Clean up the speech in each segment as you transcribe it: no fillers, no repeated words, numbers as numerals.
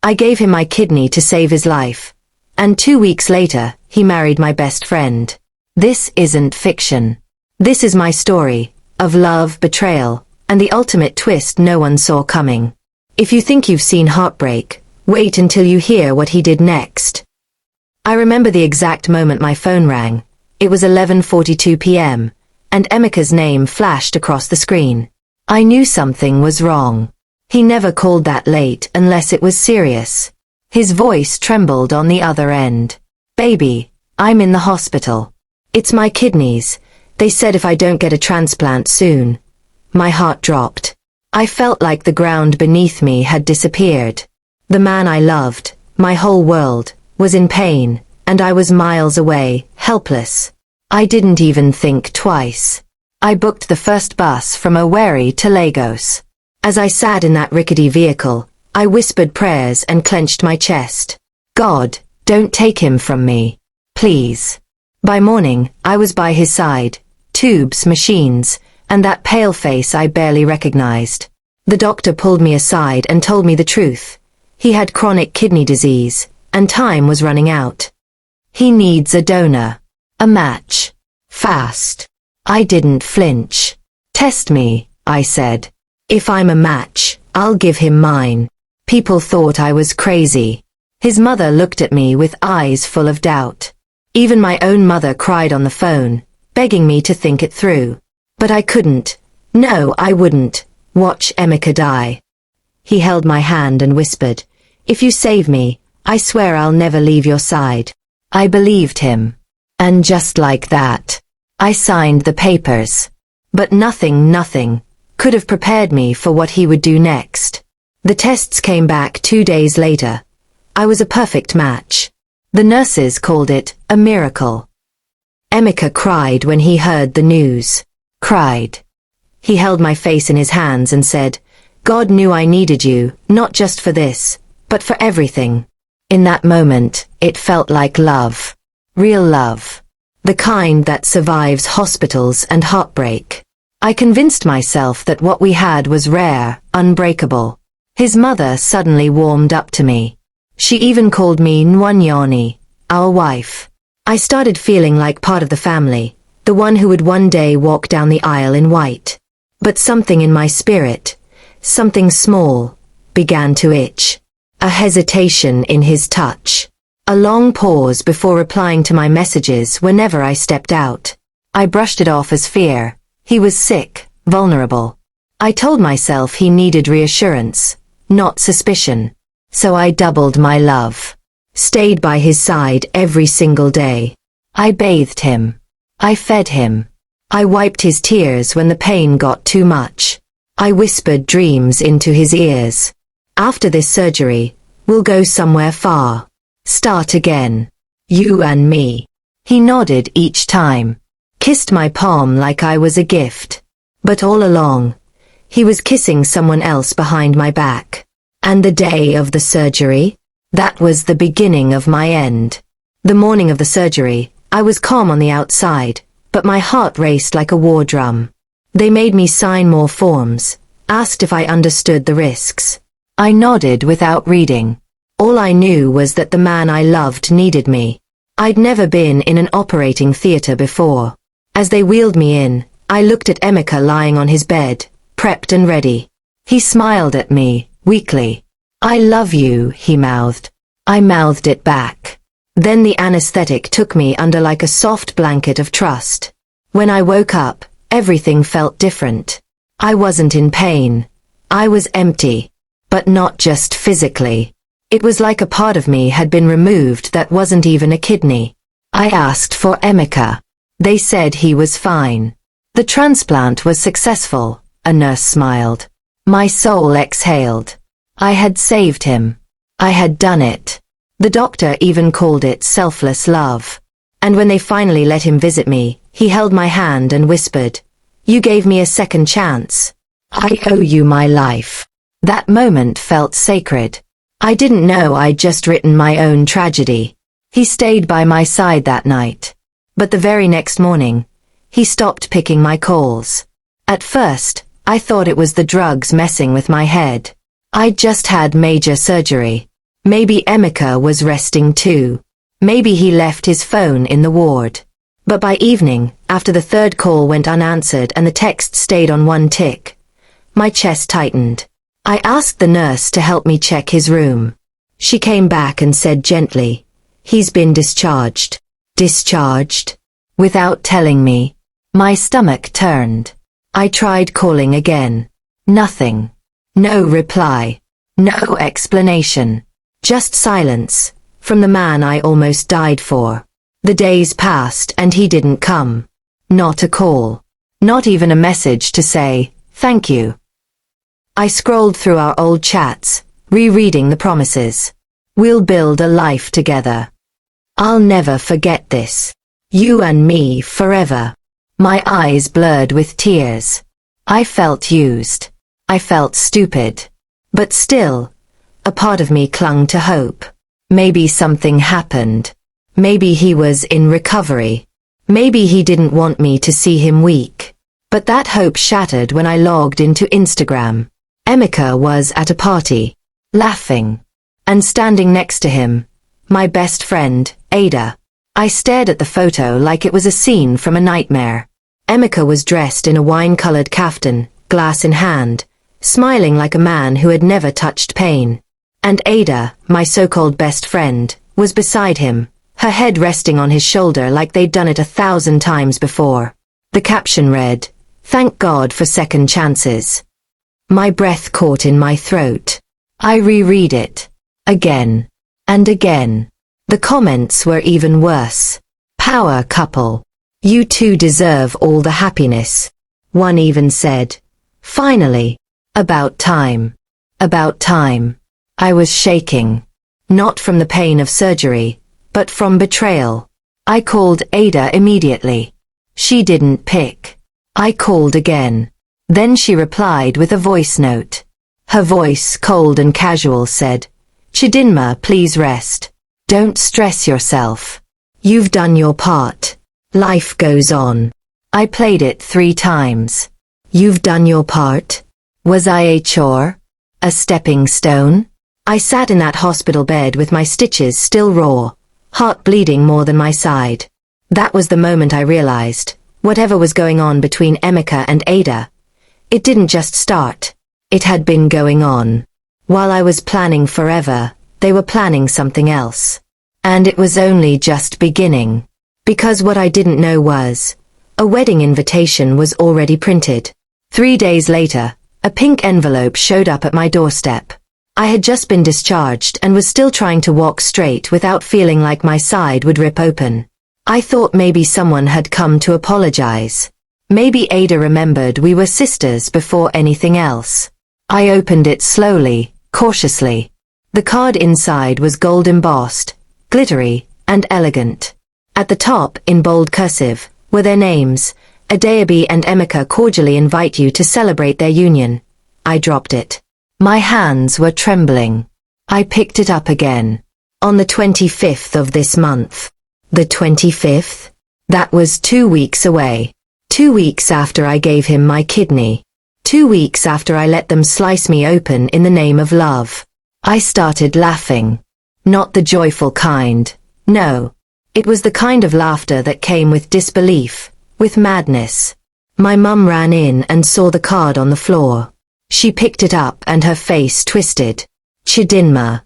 I gave him my kidney to save his life. And 2 weeks later, he married my best friend. This isn't fiction. This is my story, of love, betrayal, and the ultimate twist no one saw coming. If you think you've seen heartbreak, wait until you hear what he did next. I remember the exact moment my phone rang. It was 11:42 p.m., and Emeka's name flashed across the screen. I knew something was wrong. He never called that late unless it was serious. His voice trembled on the other end. "Baby, I'm in the hospital. It's my kidneys. They said if I don't get a transplant soon." My heart dropped. I felt like the ground beneath me had disappeared. The man I loved, my whole world, was in pain, and I was miles away, helpless. I didn't even think twice. I booked the first bus from Owerri to Lagos. As I sat in that rickety vehicle, I whispered prayers and clenched my chest. "God, don't take him from me. Please." By morning, I was by his side, tubes, machines, and that pale face I barely recognized. The doctor pulled me aside and told me the truth. He had chronic kidney disease, and time was running out. He needs a donor. A match. Fast. I didn't flinch. "Test me," I said. "If I'm a match, I'll give him mine." People thought I was crazy. His mother looked at me with eyes full of doubt. Even my own mother cried on the phone, begging me to think it through. But I couldn't. No, I wouldn't. Watch Emeka die. He held my hand and whispered, "If you save me, I swear I'll never leave your side." I believed him. And just like that, I signed the papers. But nothing could have prepared me for what he would do next. The tests came back 2 days later. I was a perfect match. The nurses called it a miracle. Emeka cried when he heard the news. Cried. He held my face in his hands and said, "God knew I needed you, not just for this, but for everything." In that moment, it felt like love. Real love. The kind that survives hospitals and heartbreak. I convinced myself that what we had was rare, unbreakable. His mother suddenly warmed up to me. She even called me Nwanyoni, our wife. I started feeling like part of the family, the one who would one day walk down the aisle in white. But something in my spirit, something small, began to itch. A hesitation in his touch. A long pause before replying to my messages whenever I stepped out. I brushed it off as fear. He was sick, vulnerable. I told myself he needed reassurance, not suspicion. So I doubled my love. Stayed by his side every single day. I bathed him. I fed him. I wiped his tears when the pain got too much. I whispered dreams into his ears. "After this surgery, we'll go somewhere far. Start again. You and me." He nodded each time. Kissed my palm like I was a gift. But all along, he was kissing someone else behind my back. And the day of the surgery? That was the beginning of my end. The morning of the surgery, I was calm on the outside, but my heart raced like a war drum. They made me sign more forms, asked if I understood the risks. I nodded without reading. All I knew was that the man I loved needed me. I'd never been in an operating theater before. As they wheeled me in, I looked at Emeka lying on his bed, prepped and ready. He smiled at me, weakly. "I love you," he mouthed. I mouthed it back. Then the anesthetic took me under like a soft blanket of trust. When I woke up, everything felt different. I wasn't in pain. I was empty. But not just physically. It was like a part of me had been removed that wasn't even a kidney. I asked for Emeka. They said he was fine. The transplant was successful, a nurse smiled. My soul exhaled. I had saved him. I had done it. The doctor even called it selfless love. And when they finally let him visit me, he held my hand and whispered, "You gave me a second chance. I owe you my life." That moment felt sacred. I didn't know I'd just written my own tragedy. He stayed by my side that night. But the very next morning, he stopped picking my calls. At first, I thought it was the drugs messing with my head. I'd just had major surgery. Maybe Emeka was resting too. Maybe he left his phone in the ward. But by evening, after the third call went unanswered and the text stayed on one tick, my chest tightened. I asked the nurse to help me check his room. She came back and said gently, "He's been discharged." Discharged? Without telling me. My stomach turned. I tried calling again. Nothing. No reply. No explanation. Just silence, from the man I almost died for. The days passed and he didn't come. Not a call. Not even a message to say, "Thank you." I scrolled through our old chats, rereading the promises. "We'll build a life together. I'll never forget this. You and me forever." My eyes blurred with tears. I felt used. I felt stupid. But still, a part of me clung to hope. Maybe something happened. Maybe he was in recovery. Maybe he didn't want me to see him weak. But that hope shattered when I logged into Instagram. Emeka was at a party, laughing. And standing next to him, my best friend, Ada. I stared at the photo like it was a scene from a nightmare. Emeka was dressed in a wine-colored kaftan, glass in hand, smiling like a man who had never touched pain. And Ada, my so-called best friend, was beside him, her head resting on his shoulder like they'd done it 1,000 times before. The caption read, "Thank God for second chances." My breath caught in my throat. I reread it. Again. And again. The comments were even worse. "Power couple. You two deserve all the happiness." One even said, "Finally. About time. About time." I was shaking. Not from the pain of surgery, but from betrayal. I called Ada immediately. She didn't pick. I called again. Then she replied with a voice note. Her voice, cold and casual, said, "Chidinma, please rest. Don't stress yourself. You've done your part. Life goes on." I played it 3 times. You've done your part? Was I a chore? A stepping stone? I sat in that hospital bed with my stitches still raw, heart bleeding more than my side. That was the moment I realized, whatever was going on between Emeka and Ada, it didn't just start. It had been going on. While I was planning forever, they were planning something else. And it was only just beginning. Because what I didn't know was, a wedding invitation was already printed. 3 days later, a pink envelope showed up at my doorstep. I had just been discharged and was still trying to walk straight without feeling like my side would rip open. I thought maybe someone had come to apologize. Maybe Ada remembered we were sisters before anything else. I opened it slowly, cautiously. The card inside was gold embossed, glittery, and elegant. At the top, in bold cursive, were their names. Reby and Emeka cordially invite you to celebrate their union. I dropped it. My hands were trembling. I picked it up again. On the 25th of this month. The 25th? That was 2 weeks away. 2 weeks after I gave him my kidney. 2 weeks after I let them slice me open in the name of love. I started laughing. Not the joyful kind. No. It was the kind of laughter that came with disbelief, with madness. My mum ran in and saw the card on the floor. She picked it up and her face twisted. "Chidinma.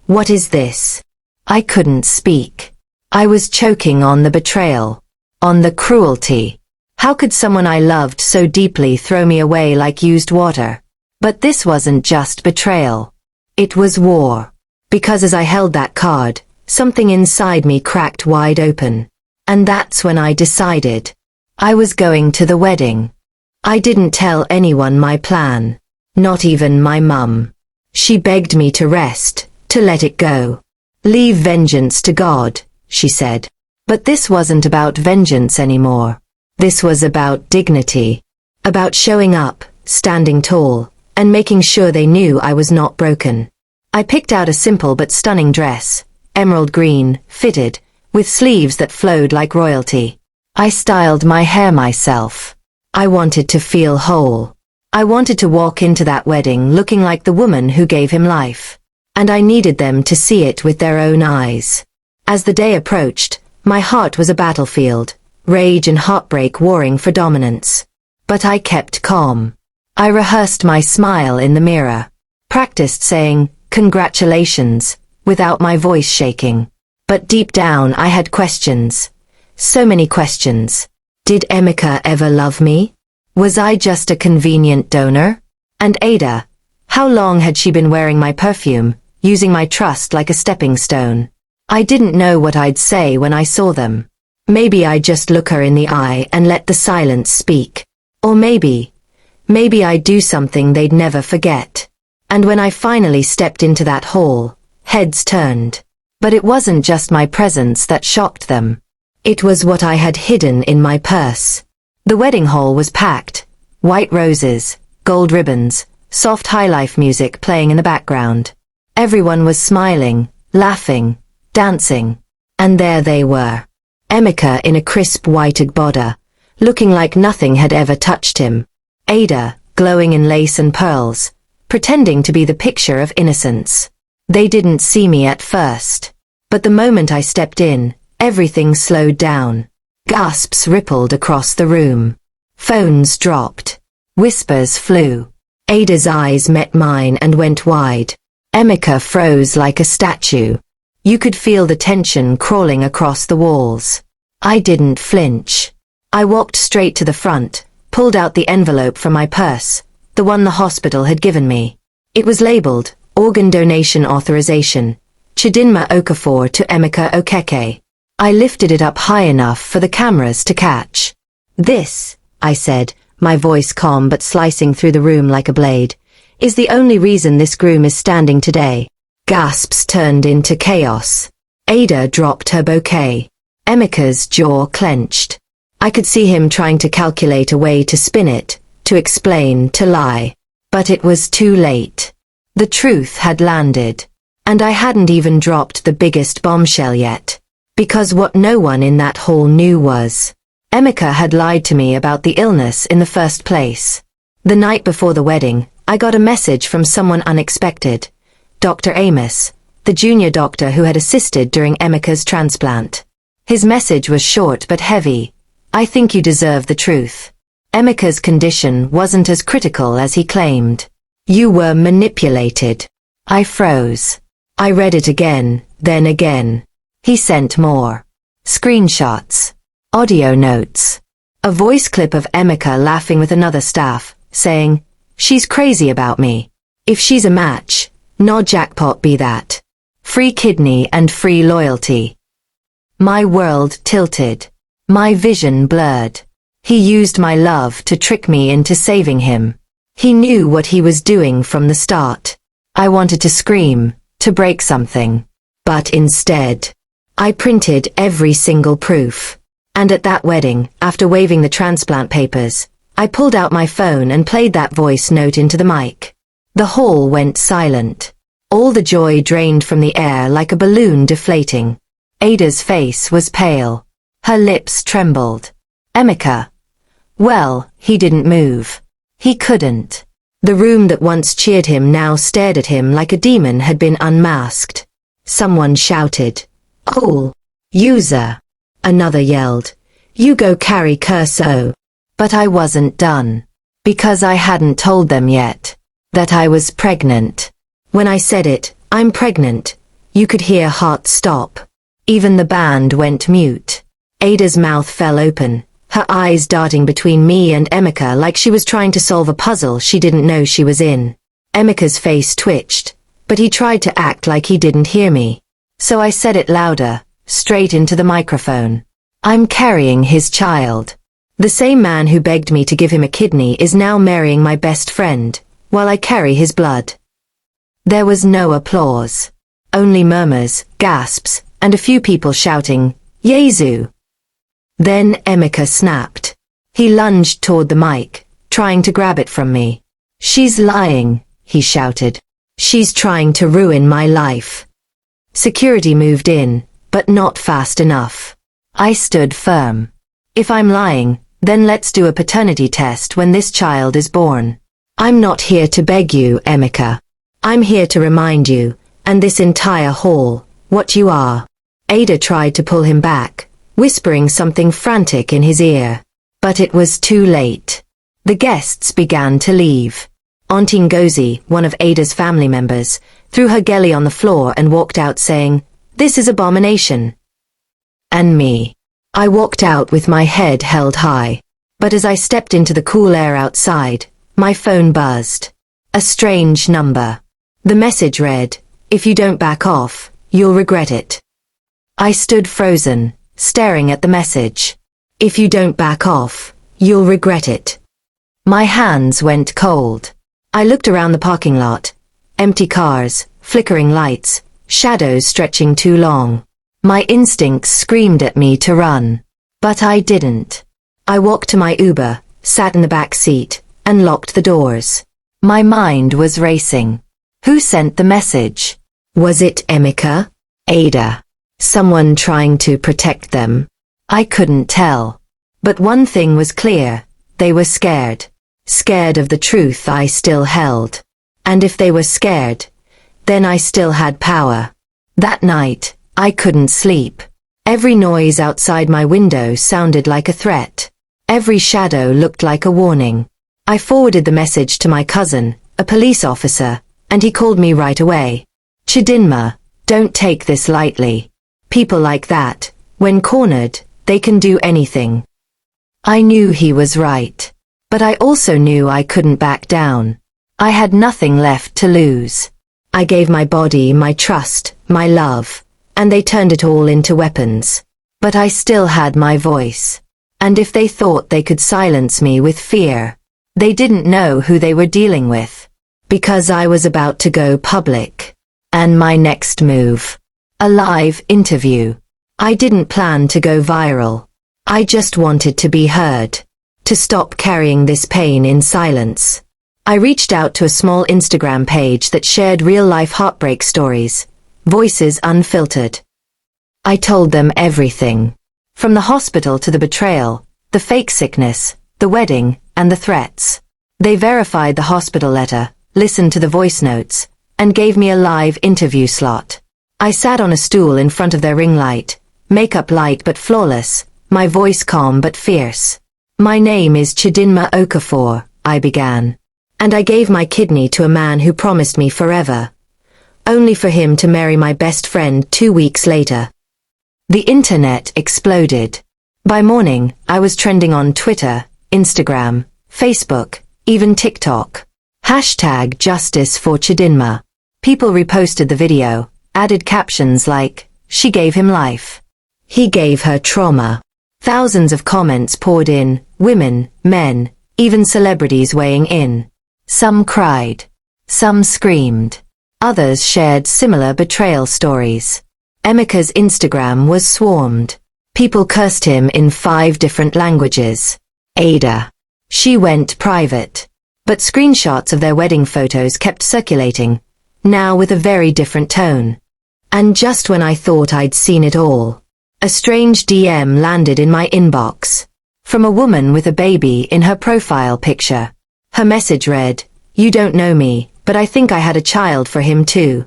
What is this?" I couldn't speak. I was choking on the betrayal. On the cruelty. How could someone I loved so deeply throw me away like used water? But this wasn't just betrayal. It was war. Because as I held that card, something inside me cracked wide open. And that's when I decided. I was going to the wedding. I didn't tell anyone my plan. Not even my mum. She begged me to rest, to let it go. "Leave vengeance to God," she said. But this wasn't about vengeance anymore. This was about dignity. About showing up, standing tall, and making sure they knew I was not broken. I picked out a simple but stunning dress, emerald green, fitted, with sleeves that flowed like royalty. I styled my hair myself. I wanted to feel whole. I wanted to walk into that wedding looking like the woman who gave him life. and I needed them to see it with their own eyes. As the day approached, my heart was a battlefield, rage and heartbreak warring for dominance. But I kept calm. I rehearsed my smile in the mirror, practiced saying, "Congratulations," without my voice shaking. But deep down I had questions. So many questions. Did Emeka ever love me? Was I just a convenient donor? And Ada, how long had she been wearing my perfume, using my trust like a stepping stone? I didn't know what I'd say when I saw them. Maybe I'd just look her in the eye and let the silence speak. Or maybe I'd do something they'd never forget. And when I finally stepped into that hall, heads turned. But it wasn't just my presence that shocked them. It was what I had hidden in my purse. The wedding hall was packed. White roses, gold ribbons, soft high-life music playing in the background. Everyone was smiling, laughing, dancing. And there they were. Emeka in a crisp white agbada, looking like nothing had ever touched him. Ada, glowing in lace and pearls, pretending to be the picture of innocence. They didn't see me at first. But the moment I stepped in, everything slowed down. Gasps rippled across the room. Phones dropped. Whispers flew. Ada's eyes met mine and went wide. Emeka froze like a statue. You could feel the tension crawling across the walls. I didn't flinch. I walked straight to the front, pulled out the envelope from my purse, the one the hospital had given me. It was labeled, Organ Donation Authorization, Chidinma Okafor to Emeka Okeke. I lifted it up high enough for the cameras to catch. "This," I said, my voice calm but slicing through the room like a blade, "is the only reason this groom is standing today." Gasps turned into chaos. Ada dropped her bouquet. Emeka's jaw clenched. I could see him trying to calculate a way to spin it, to explain, to lie. But it was too late. The truth had landed. And I hadn't even dropped the biggest bombshell yet. Because what no one in that hall knew was, Emeka had lied to me about the illness in the first place. The night before the wedding, I got a message from someone unexpected. Dr. Amos, the junior doctor who had assisted during Emeka's transplant. His message was short but heavy. "I think you deserve the truth. Emeka's condition wasn't as critical as he claimed. You were manipulated." I froze. I read it again, then again. He sent more. Screenshots. Audio notes. A voice clip of Emeka laughing with another staff, saying, "She's crazy about me. If she's a match, no jackpot be that. Free kidney and free loyalty." My world tilted. My vision blurred. He used my love to trick me into saving him. He knew what he was doing from the start. I wanted to scream, to break something. But instead, I printed every single proof. And at that wedding, after waving the transplant papers, I pulled out my phone and played that voice note into the mic. The hall went silent. All the joy drained from the air like a balloon deflating. Ada's face was pale. Her lips trembled. Emeka. Well, he didn't move. He couldn't. The room that once cheered him now stared at him like a demon had been unmasked. Someone shouted, "Oh, user." Another yelled, "You go carry Curso." But I wasn't done. Because I hadn't told them yet. That I was pregnant. When I said it, "I'm pregnant," you could hear hearts stop. Even the band went mute. Ada's mouth fell open, her eyes darting between me and Emeka like she was trying to solve a puzzle she didn't know she was in. Emeka's face twitched, but he tried to act like he didn't hear me. So I said it louder, straight into the microphone. "I'm carrying his child. The same man who begged me to give him a kidney is now marrying my best friend, while I carry his blood." There was no applause. Only murmurs, gasps, and a few people shouting, "Yezu!" Then Emeka snapped. He lunged toward the mic, trying to grab it from me. "She's lying," he shouted. "She's trying to ruin my life." Security moved in, but not fast enough. I stood firm. "If I'm lying, then let's do a paternity test when this child is born. I'm not here to beg you, Emeka. I'm here to remind you and this entire hall, what you are. Ada tried to pull him back, whispering something frantic in his ear. But it was too late. The guests began to leave. Auntie Ngozi, one of Ada's family members, threw her gelly on the floor and walked out saying, "This is abomination." And me. I walked out with my head held high. But as I stepped into the cool air outside, my phone buzzed. A strange number. The message read, "If you don't back off, you'll regret it." I stood frozen, staring at the message. If you don't back off, you'll regret it. My hands went cold. I looked around the parking lot. Empty cars, flickering lights, shadows stretching too long. My instincts screamed at me to run. But I didn't. I walked to my Uber, sat in the back seat, and locked the doors. My mind was racing. Who sent the message? Was it Emeka? Ada? Someone trying to protect them? I couldn't tell. But one thing was clear. They were scared. Scared of the truth I still held. And if they were scared, then I still had power. That night, I couldn't sleep. Every noise outside my window sounded like a threat. Every shadow looked like a warning. I forwarded the message to my cousin, a police officer, and he called me right away. "Chidinma, don't take this lightly. People like that, when cornered, they can do anything." I knew he was right. But I also knew I couldn't back down. I had nothing left to lose. I gave my body, my trust, my love, and they turned it all into weapons. But I still had my voice. And if they thought they could silence me with fear, they didn't know who they were dealing with. Because I was about to go public. And my next move. A live interview. I didn't plan to go viral. I just wanted to be heard. To stop carrying this pain in silence. I reached out to a small Instagram page that shared real-life heartbreak stories, voices unfiltered. I told them everything. From the hospital to the betrayal, the fake sickness, the wedding, and the threats. They verified the hospital letter, listened to the voice notes, and gave me a live interview slot. I sat on a stool in front of their ring light, makeup light but flawless, my voice calm but fierce. "My name is Chidinma Okafor," I began. "And I gave my kidney to a man who promised me forever. Only for him to marry my best friend 2 weeks later." The internet exploded. By morning, I was trending on Twitter, Instagram, Facebook, even TikTok. Hashtag Justice for Chidinma. People reposted the video, added captions like, "She gave him life. He gave her trauma." Thousands of comments poured in, women, men, even celebrities weighing in. Some cried. Some screamed. Others shared similar betrayal stories. Emeka's Instagram was swarmed. People cursed him in 5 different languages. Ada. She went private. But screenshots of their wedding photos kept circulating, now with a very different tone. And just when I thought I'd seen it all, a strange DM landed in my inbox. From a woman with a baby in her profile picture. Her message read, "You don't know me, but I think I had a child for him too."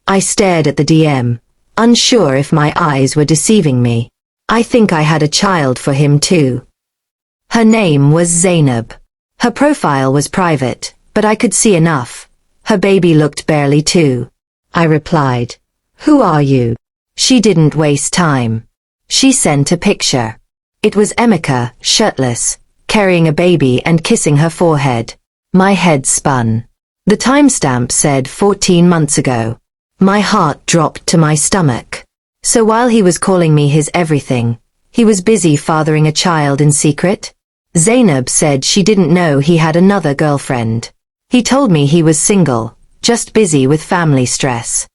I stared at the DM, unsure if my eyes were deceiving me. I think I had a child for him too. Her name was Zainab. Her profile was private, but I could see enough. Her baby looked barely 2. I replied, "Who are you?" She didn't waste time. She sent a picture. It was Emeka, shirtless, carrying a baby and kissing her forehead. My head spun. The timestamp said 14 months ago. My heart dropped to my stomach. So while he was calling me his everything, he was busy fathering a child in secret? Zainab said she didn't know he had another girlfriend. He told me he was single, just busy with family stress.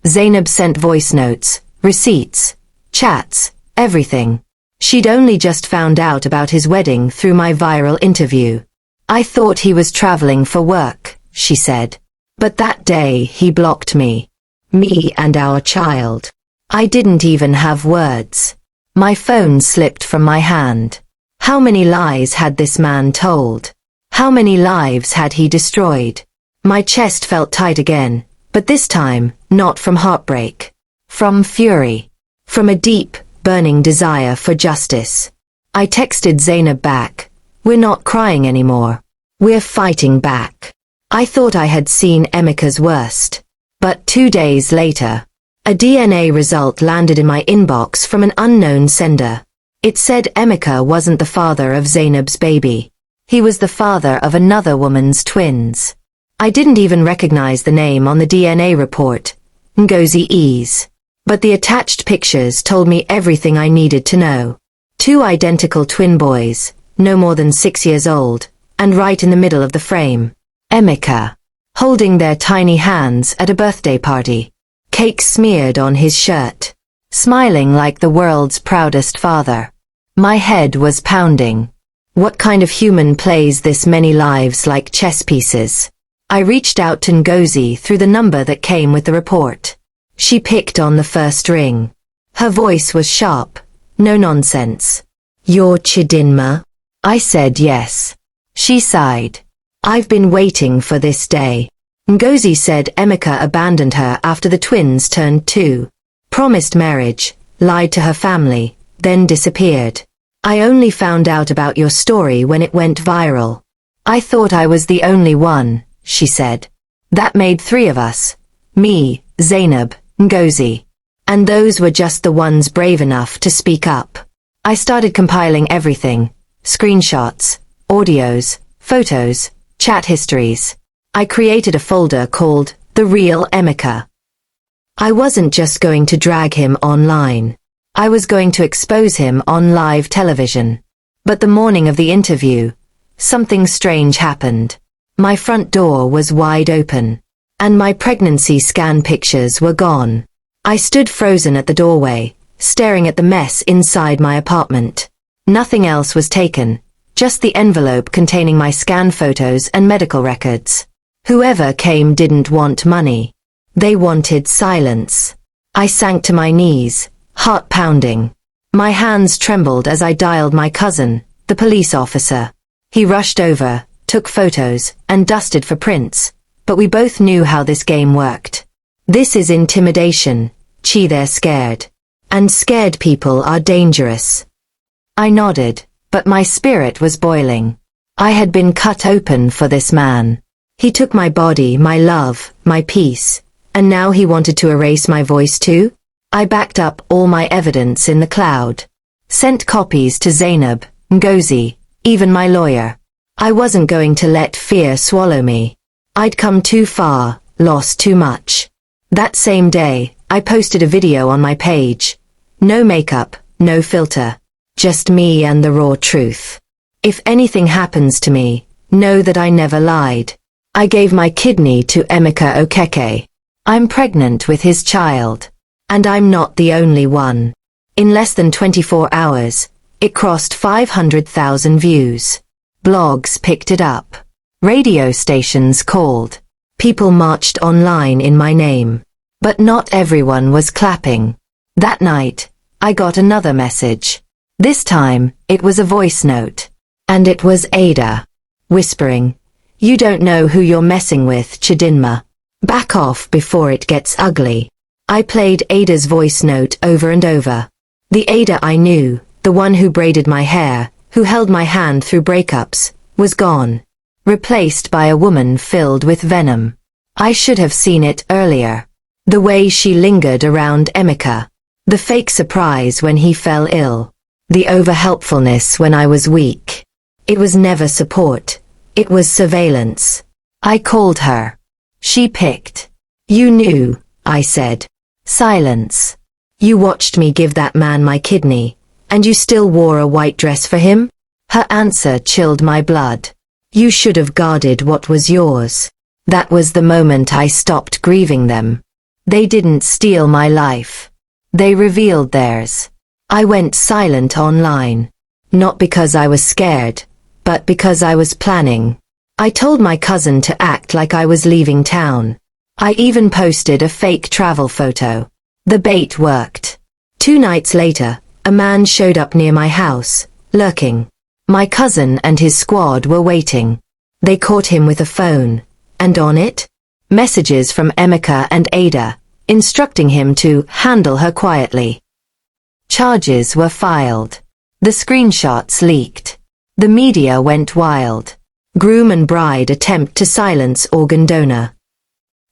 Zainab sent voice notes, receipts, chats, everything. She'd only just found out about his wedding through my viral interview. "I thought he was traveling for work," she said. "But that day he blocked me. Me and our child. I didn't even have words." My phone slipped from my hand. How many lies had this man told? How many lives had he destroyed? My chest felt tight again, But this time, not from heartbreak. From fury. From a deep, burning desire for justice. I texted Zainab back. We're not crying anymore. We're fighting back. I thought I had seen Emeka's worst. But 2 days later, a DNA result landed in my inbox from an unknown sender. It said Emeka wasn't the father of Zainab's baby. He was the father of another woman's twins. I didn't even recognize the name on the DNA report, Ngozi Ease. But the attached pictures told me everything I needed to know. 2 identical twin boys, no more than 6 years old, and right in the middle of the frame, Emeka, holding their tiny hands at a birthday party, cake smeared on his shirt, smiling like the world's proudest father. My head was pounding. What kind of human plays this many lives like chess pieces? I reached out to Ngozi through the number that came with the report. She picked on the first ring. Her voice was sharp. No nonsense. You're Chidinma? I said yes. She sighed. I've been waiting for this day. Ngozi said Emeka abandoned her after the twins turned 2. Promised marriage, lied to her family, then disappeared. I only found out about your story when it went viral. I thought I was the only one, she said. That made 3 of us. Me, Zainab, Ngozi. And those were just the ones brave enough to speak up. I started compiling everything. Screenshots, audios, photos, chat histories. I created a folder called The Real Emeka. I wasn't just going to drag him online. I was going to expose him on live television. But the morning of the interview, something strange happened. My front door was wide open, and my pregnancy scan pictures were gone. I stood frozen at the doorway, staring at the mess inside my apartment. Nothing else was taken, just the envelope containing my scan photos and medical records. Whoever came didn't want money. They wanted silence. I sank to my knees, heart pounding. My hands trembled as I dialed my cousin, the police officer. He rushed over, took photos, and dusted for prints, but we both knew how this game worked. This is intimidation. They're scared. And scared people are dangerous. I nodded, but my spirit was boiling. I had been cut open for this man. He took my body, my love, my peace, and now he wanted to erase my voice too? I backed up all my evidence in the cloud. Sent copies to Zainab, Ngozi, even my lawyer. I wasn't going to let fear swallow me. I'd come too far, lost too much. That same day, I posted a video on my page. No makeup, no filter. Just me and the raw truth. If anything happens to me, know that I never lied. I gave my kidney to Emeka Okeke. I'm pregnant with his child. And I'm not the only one. In less than 24 hours, it crossed 500,000 views. Blogs picked it up. Radio stations called. People marched online in my name. But not everyone was clapping. That night, I got another message. This time, it was a voice note. And it was Ada, whispering, "You don't know who you're messing with, Chidinma. Back off before it gets ugly." I played Ada's voice note over and over. The Ada I knew, the one who braided my hair, who held my hand through breakups, was gone. Replaced by a woman filled with venom. I should have seen it earlier. The way she lingered around Emeka. The fake surprise when he fell ill. The over-helpfulness when I was weak. It was never support. It was surveillance. I called her. She picked. "You knew," I said. Silence. "You watched me give that man my kidney, and you still wore a white dress for him?" Her answer chilled my blood. "You should have guarded what was yours." That was the moment I stopped grieving them. They didn't steal my life. They revealed theirs. I went silent online. Not because I was scared, but because I was planning. I told my cousin to act like I was leaving town. I even posted a fake travel photo. The bait worked. 2 nights later, a man showed up near my house, lurking. My cousin and his squad were waiting. They caught him with a phone, and on it, Messages from Emeka and Ada, instructing him to handle her quietly. Charges were filed. The screenshots leaked. The media went wild. Groom and bride attempt to silence organ donor.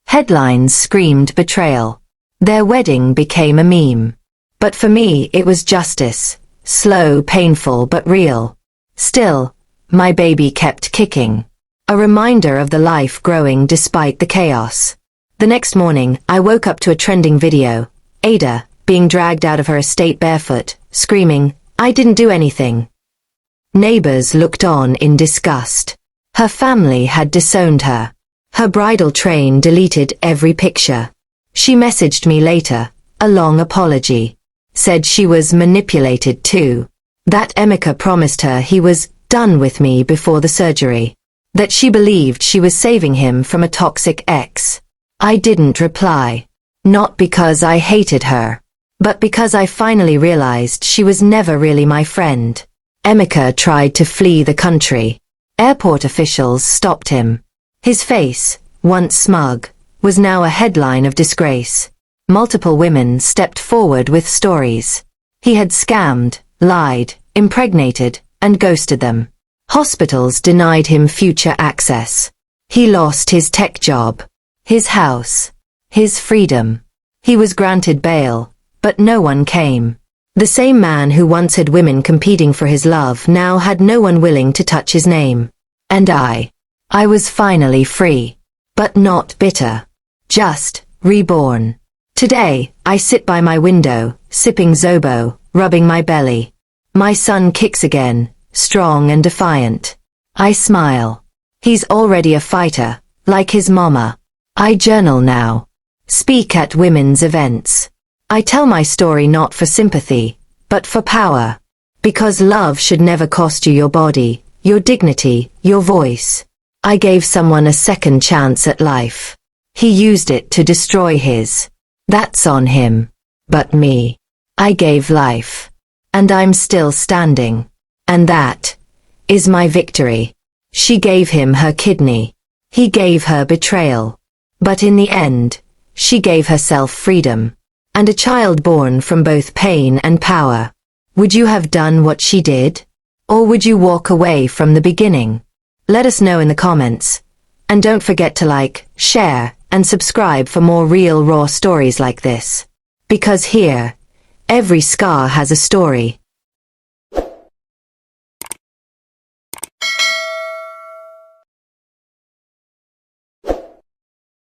Headlines screamed betrayal. Their wedding became a meme. But for me it was justice. Slow, painful, but real. Still, my baby kept kicking. A reminder of the life growing despite the chaos. The next morning, I woke up to a trending video. Ada, being dragged out of her estate barefoot, screaming, "I didn't do anything." Neighbors looked on in disgust. Her family had disowned her. Her bridal train deleted every picture. She messaged me later, a long apology. Said she was manipulated too. That Emeka promised her he was done with me before the surgery. That she believed she was saving him from a toxic ex. I didn't reply. Not because I hated her, but because I finally realized she was never really my friend. Emeka tried to flee the country. Airport officials stopped him. His face, once smug, was now a headline of disgrace. Multiple women stepped forward with stories. He had scammed, lied, impregnated, and ghosted them. Hospitals denied him future access. He lost his tech job, his house, his freedom. He was granted bail, but no one came. The same man who once had women competing for his love now had no one willing to touch his name. And I was finally free. But not bitter. Just reborn. Today, I sit by my window, sipping Zobo, rubbing my belly. My son kicks again, strong and defiant. I smile. He's already a fighter, like his mama. I journal now. Speak at women's events. I tell my story not for sympathy, but for power. Because love should never cost you your body, your dignity, your voice. I gave someone a second chance at life. He used it to destroy his. That's on him. But me. I gave life. And I'm still standing. And that is my victory. She gave him her kidney. He gave her betrayal. But in the end, she gave herself freedom. And a child born from both pain and power. Would you have done what she did? Or would you walk away from the beginning? Let us know in the comments. And don't forget to like, share, and subscribe for more real raw stories like this. Because here, every scar has a story.